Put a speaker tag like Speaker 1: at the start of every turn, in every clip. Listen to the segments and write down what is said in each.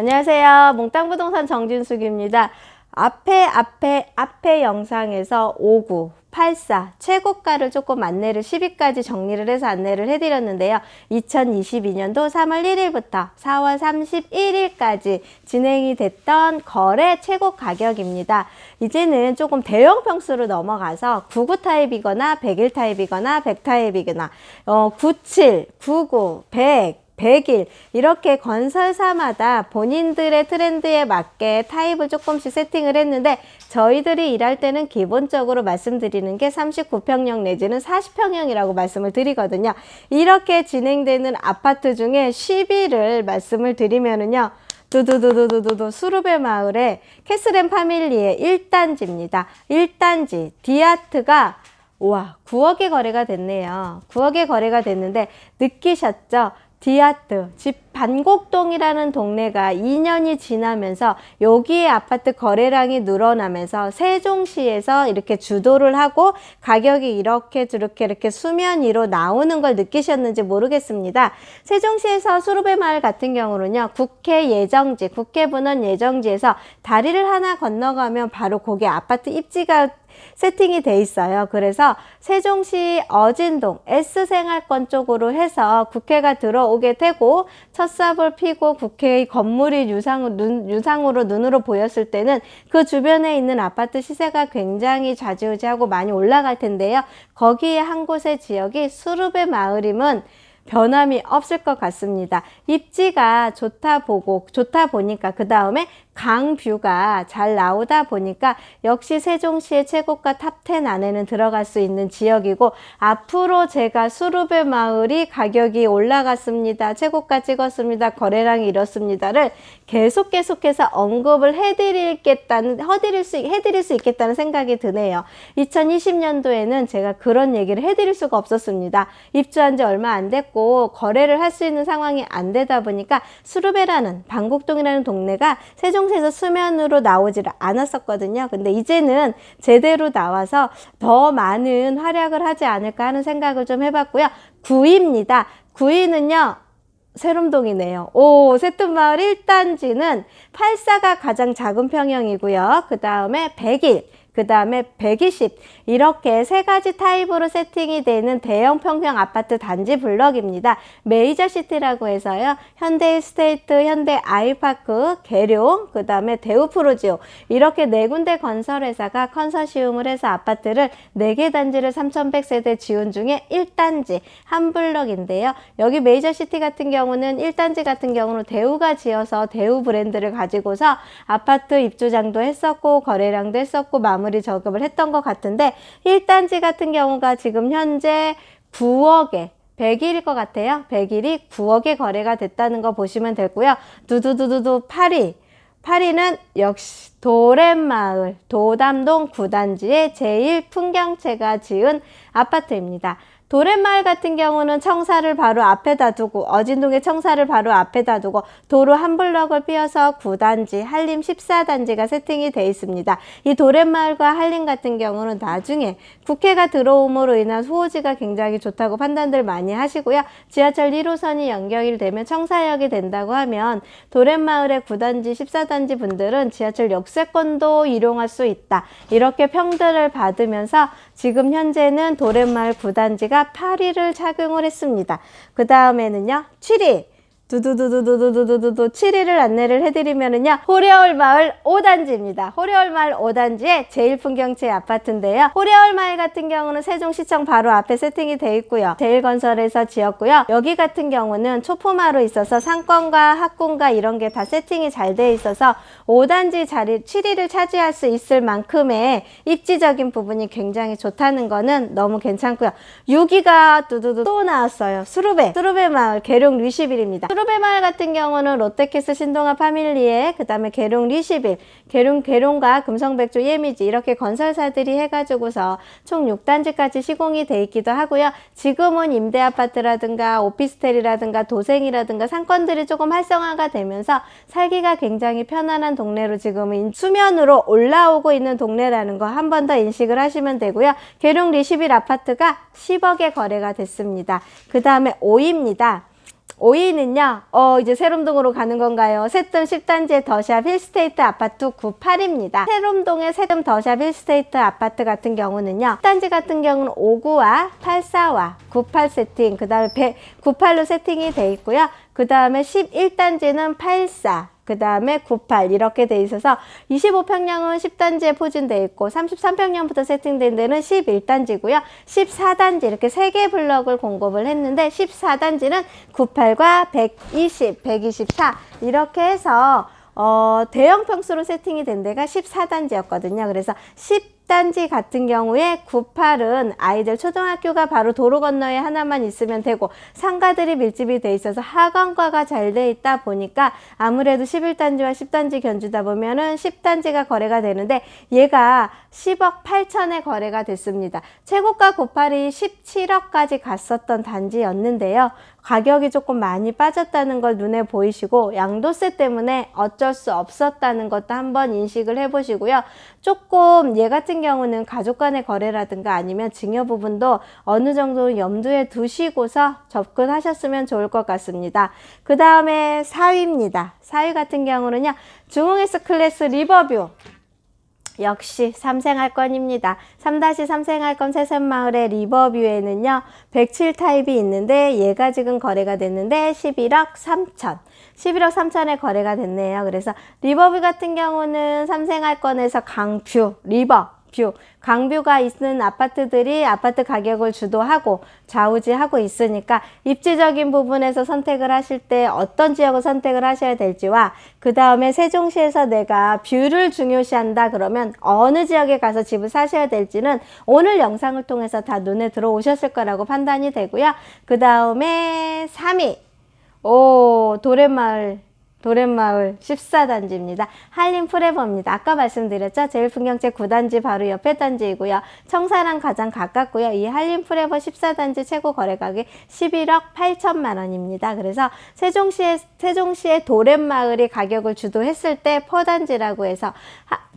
Speaker 1: 안녕하세요. 몽땅부동산 정진숙입니다. 앞에 영상에서 59, 84 최고가를 조금 안내를 10위까지 정리를 해서 안내를 해드렸는데요. 2022년도 3월 1일부터 4월 31일까지 진행이 됐던 거래 최고 가격입니다. 이제는 조금 대형 평수로 넘어가서 99 타입이거나 101 타입이거나 100 타입이거나 97, 99, 100 100일 이렇게 건설사마다 본인들의 트렌드에 맞게 타입을 조금씩 세팅을 했는데, 저희들이 일할 때는 기본적으로 말씀드리는 게 39평형 내지는 40평형이라고 말씀을 드리거든요. 이렇게 진행되는 아파트 중에 10위를 말씀을 드리면은요, 두두두두두두 수르베 마을의 캐슬앤 파밀리의 1단지입니다. 1단지 디아트가 9억에 거래가 됐네요. 9억에 거래가 됐는데 느끼셨죠? 디아트, 집 반곡동이라는 동네가 2년이 지나면서 여기에 아파트 거래량이 늘어나면서 세종시에서 이렇게 주도를 하고 가격이 이렇게 수면 위로 나오는 걸 느끼셨는지 모르겠습니다. 세종시에서 수르베 마을 같은 경우는요, 국회 예정지, 국회 분원 예정지에서 다리를 하나 건너가면 바로 거기 아파트 입지가 세팅이 돼 있어요. 그래서 세종시 어진동 S생활권 쪽으로 해서 국회가 들어오게 되고 첫삽을 피고 국회의 건물이 유상으로 눈으로 보였을 때는 그 주변에 있는 아파트 시세가 굉장히 좌지우지하고 많이 올라갈 텐데요. 거기에 한 곳의 지역이 수르베 마을임은 변함이 없을 것 같습니다. 입지가 좋다 보니까, 그 다음에 강뷰가 잘 나오다 보니까 역시 세종시의 최고가 탑10 안에는 들어갈 수 있는 지역이고, 앞으로 제가 수르베 마을이 가격이 올라갔습니다, 최고가 찍었습니다, 거래량이 이렇습니다를 계속해서 언급을 해드릴 수 있겠다는 생각이 드네요. 2020년도에는 제가 그런 얘기를 해드릴 수가 없었습니다. 입주한 지 얼마 안 됐고 거래를 할 수 있는 상황이 안 되다 보니까 수르베라는 반곡동이라는 동네가 세종시에서 수면으로 나오지를 않았었거든요. 근데 이제는 제대로 나와서 더 많은 활약을 하지 않을까 하는 생각을 좀 해봤고요. 9위입니다. 9위는요, 세롬동이네요. 새뜸마을 1단지는 84가 가장 작은 평형이고요. 그 다음에 101, 그 다음에 120 이렇게 세 가지 타입으로 세팅이 되는 대형 평형 아파트 단지 블럭입니다. 메이저시티라고 해서요, 현대이스테이트, 현대 아이파크, 계룡, 그 다음에 대우프로지오 이렇게 네 군데 건설회사가 컨소시움을 해서 아파트를 4개 단지를 3100세대 지은 중에 1단지 한 블럭인데요. 여기 메이저시티 같은 경우는 1단지 같은 경우는 대우가 지어서 대우 브랜드를 가지고서 아파트 입주장도 했었고 거래량도 했었고 마무리 작업을 했던 것 같은데, 1단지 같은 경우가 지금 현재 9억에 100일일 것 같아요. 100일이 9억에 거래가 됐다는 거 보시면 되고요. 두두두두두 8위는 역시 도렛마을 도담동 9단지의 제1풍경채가 지은 아파트입니다. 도렛마을 같은 경우는 청사를 바로 앞에다 두고, 어진동의 청사를 바로 앞에다 두고 도로 한 블럭을 삐어서 9단지, 한림 14단지가 세팅이 되어 있습니다. 이 도렛마을과 한림 같은 경우는 나중에 국회가 들어옴으로 인한 수호지가 굉장히 좋다고 판단들 많이 하시고요. 지하철 1호선이 연결이 되면 청사역이 된다고 하면 도렛마을의 9단지, 14단지 분들은 지하철 역세권도 이용할 수 있다, 이렇게 평들을 받으면서 지금 현재는 도렛마을 9단지가 8위를 착용을 했습니다. 그 다음에는요, 7위. 두두두두두두두두두 7위를 안내를 해드리면은요, 호려울마을 5단지입니다. 호려울마을 5단지의 제1풍경채 아파트인데요. 호려울마을 같은 경우는 세종시청 바로 앞에 세팅이 되어 있고요. 제일건설에서 지었고요. 여기 같은 경우는 초포마로 있어서 상권과 학군과 이런 게 다 세팅이 잘 되어 있어서 5단지 자리 7위를 차지할 수 있을 만큼의 입지적인 부분이 굉장히 좋다는 거는 너무 괜찮고요. 6위가 두두두 또 나왔어요. 수르베 마을 계룡 류시빌입니다. 수르베 마을 같은 경우는 롯데캐슬 신동아 파밀리에, 그 다음에 계룡 류시빌, 계룡과 금성백조 예미지 이렇게 건설사들이 해가지고서 총 6단지까지 시공이 돼 있기도 하고요. 지금은 임대아파트라든가 오피스텔이라든가 도생이라든가 상권들이 조금 활성화가 되면서 살기가 굉장히 편안한 동네로 지금은 수면으로 올라오고 있는 동네라는 거 한 번 더 인식을 하시면 되고요. 계룡 리시빌 아파트가 10억에 거래가 됐습니다. 그 다음에 5위입니다. 5위는요, 이제 세롬동으로 가는 건가요? 새뜸 10단지의 더샵 힐스테이트 아파트 98입니다. 세롬동의 새뜸 더샵 힐스테이트 아파트 같은 경우는요, 10단지 같은 경우는 59와 84와 98 세팅, 그 다음에 98로 세팅이 돼 있고요. 그 다음에 11단지는 84, 그 다음에 98 이렇게 돼 있어서 25평형은 10단지에 포진돼 있고 33평형부터 세팅된 데는 11단지고요. 14단지 이렇게 3개 블럭을 공급을 했는데 14단지는 98과 120, 124 이렇게 해서 대형 평수로 세팅이 된 데가 14단지였거든요. 그래서 10단지 같은 경우에 98은 아이들 초등학교가 바로 도로 건너에 하나만 있으면 되고 상가들이 밀집이 돼 있어서 하강과가 잘 돼 있다 보니까 아무래도 11단지와 10단지 견주다 보면은 10단지가 거래가 되는데 얘가 10억 8천에 거래가 됐습니다. 최고가 98이 17억까지 갔었던 단지였는데요. 가격이 조금 많이 빠졌다는 걸 눈에 보이시고 양도세 때문에 어쩔 수 없었다는 것도 한번 인식을 해보시고요. 조금 얘 같은 경우는 가족 간의 거래라든가 아니면 증여 부분도 어느 정도 염두에 두시고서 접근하셨으면 좋을 것 같습니다. 그 다음에 4위입니다. 4위 같은 경우는요, 중흥S 클래스 리버뷰. 역시 3생활권입니다. 3-3 생활권 새샘마을의 리버뷰에는요 107 타입이 있는데 얘가 지금 거래가 됐는데 11억 3천 11억 3천에 거래가 됐네요. 그래서 리버뷰 같은 경우는 3생활권에서 강뷰, 리버뷰, 강뷰가 있는 아파트들이 아파트 가격을 주도하고 좌우지하고 있으니까 입지적인 부분에서 선택을 하실 때 어떤 지역을 선택을 하셔야 될지와 그 다음에 세종시에서 내가 뷰를 중요시한다 그러면 어느 지역에 가서 집을 사셔야 될지는 오늘 영상을 통해서 다 눈에 들어오셨을 거라고 판단이 되고요. 그 다음에 3위 도렛마을 14단지입니다. 한림 프레버입니다. 아까 말씀드렸죠? 제일풍경채 9단지 바로 옆에 단지이고요. 청사랑 가장 가깝고요. 이 한림 프레버 14단지 최고 거래가격이 11억 8천만 원입니다. 그래서 세종시의 도렛마을이 가격을 주도했을 때 퍼단지라고 해서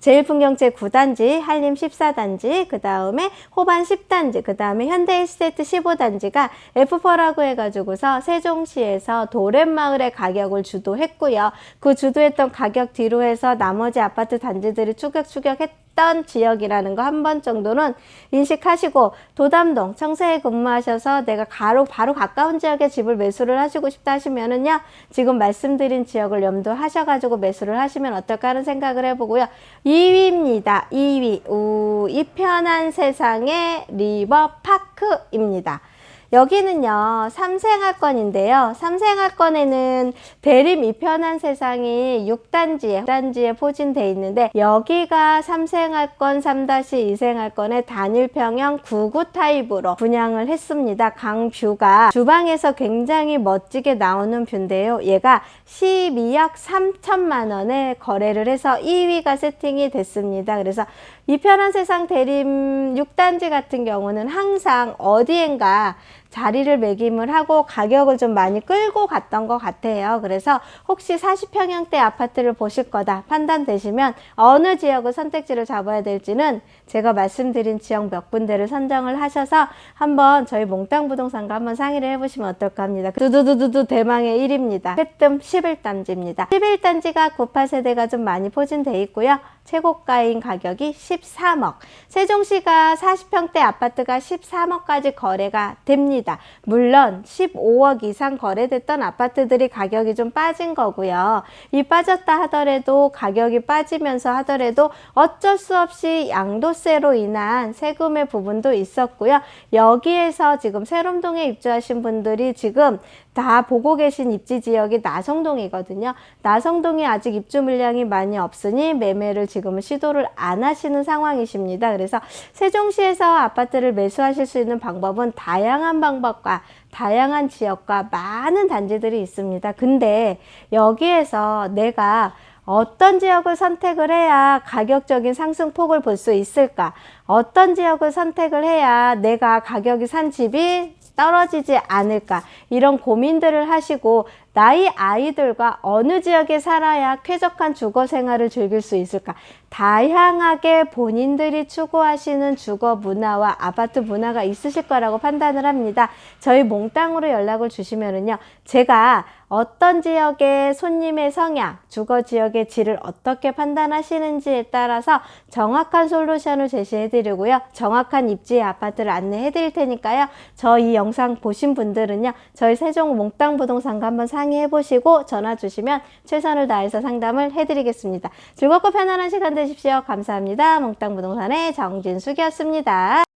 Speaker 1: 제일풍경채 9단지, 한림 14단지, 그 다음에 호반 10단지, 그 다음에 현대힐스테이트 15단지가 F4라고 해가지고서 세종시에서 도렛마을의 가격을 주도했고요. 그 주도했던 가격 뒤로 해서 나머지 아파트 단지들이 추격했던 지역이라는 거 한 번 정도는 인식하시고 도담동, 청사에 근무하셔서 내가 바로 가까운 지역에 집을 매수를 하시고 싶다 하시면은요, 지금 말씀드린 지역을 염두하셔가지고 매수를 하시면 어떨까 하는 생각을 해보고요. 2위입니다. 2위. 이 편한 세상의 리버파크입니다. 여기는요 3생활권인데요 3생활권에는 대림 이편한 세상이 6단지에 포진되어 있는데 여기가 3생활권 3-2생활권의 단일평형 99 타입으로 분양을 했습니다. 강뷰가 주방에서 굉장히 멋지게 나오는 뷰인데요, 얘가 12억 3천만 원에 거래를 해서 2위가 세팅이 됐습니다. 그래서 이편한 세상 대림 6단지 같은 경우는 항상 어디엔가 자리를 매김을 하고 가격을 좀 많이 끌고 갔던 것 같아요. 그래서 혹시 40평형대 아파트를 보실 거다 판단되시면 어느 지역을 선택지를 잡아야 될지는 제가 말씀드린 지역 몇 군데를 선정을 하셔서 한번 저희 몽땅 부동산과 한번 상의를 해보시면 어떨까 합니다. 두두두두두 대망의 1위입니다. 새뜸 11단지입니다. 11단지가 98세대가 좀 많이 포진되어 있고요. 최고가인 가격이 13억. 세종시가 40평대 아파트가 13억까지 거래가 됩니다. 물론 15억 이상 거래됐던 아파트들이 가격이 좀 빠진 거고요. 이 빠졌다 하더라도 가격이 빠지면서 하더라도 어쩔 수 없이 양도세로 인한 세금의 부분도 있었고요. 여기에서 지금 세롬동에 입주하신 분들이 지금 다 보고 계신 입지 지역이 나성동이거든요. 나성동이 아직 입주 물량이 많이 없으니 매매를 지금은 시도를 안 하시는 상황이십니다. 그래서 세종시에서 아파트를 매수하실 수 있는 방법은 다양한 방법과 다양한 지역과 많은 단지들이 있습니다. 근데 여기에서 내가 어떤 지역을 선택을 해야 가격적인 상승폭을 볼 수 있을까? 어떤 지역을 선택을 해야 내가 가격이 산 집이 떨어지지 않을까, 이런 고민들을 하시고 나의 아이들과 어느 지역에 살아야 쾌적한 주거 생활을 즐길 수 있을까, 다양하게 본인들이 추구하시는 주거 문화와 아파트 문화가 있으실 거라고 판단을 합니다. 저희 몽땅으로 연락을 주시면은요, 제가 어떤 지역의 손님의 성향, 주거 지역의 질을 어떻게 판단하시는지에 따라서 정확한 솔루션을 제시해 드리고요, 정확한 입지의 아파트를 안내해 드릴 테니까요, 저희 영상 보신 분들은요, 저희 세종 몽땅 부동산과 한번 상의해 보시고 전화 주시면 최선을 다해서 상담을 해 드리겠습니다. 즐겁고 편안한 시간 되십시오. 감사합니다. 몽땅 부동산의 정진숙이었습니다.